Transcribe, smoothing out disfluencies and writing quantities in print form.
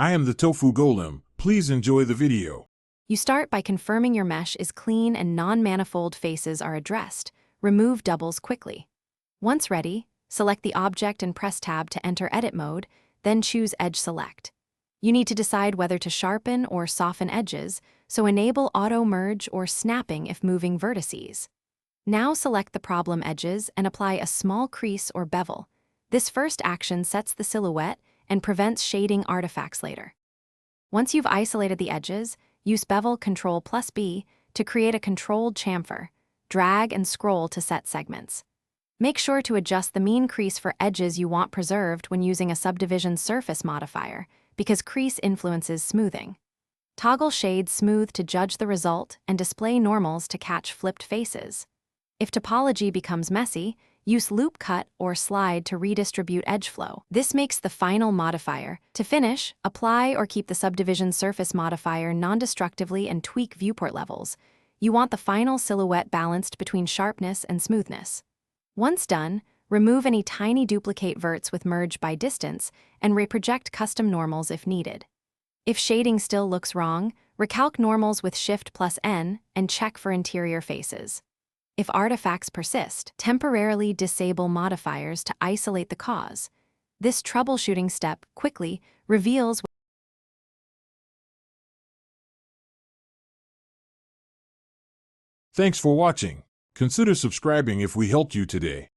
I am the tofu golem. Please enjoy the video. You start by confirming your mesh is clean and non-manifold faces are addressed. Remove doubles quickly. Once ready, select the object and press Tab to enter edit mode, then choose Edge Select. You need to decide whether to sharpen or soften edges, so enable auto merge or snapping if moving vertices. Now select the problem edges and apply a small crease or bevel. This first action sets the silhouette and prevents shading artifacts later. Once you've isolated the edges, use bevel Ctrl+B to create a controlled chamfer. Drag and scroll to set segments. Make sure to adjust the mean crease for edges you want preserved when using a subdivision surface modifier, because crease influences smoothing. Toggle Shade Smooth to judge the result and display normals to catch flipped faces. If topology becomes messy, use Loop Cut or Slide to redistribute edge flow. This makes the final modifier. To finish, apply or keep the subdivision surface modifier non-destructively and tweak viewport levels. You want the final silhouette balanced between sharpness and smoothness. Once done, remove any tiny duplicate verts with Merge by Distance and reproject custom normals if needed. If shading still looks wrong, recalc normals with Shift+N and check for interior faces. If artifacts persist, temporarily disable modifiers to isolate the cause. This troubleshooting step quickly reveals. Thanks for watching. Consider subscribing if we helped you today.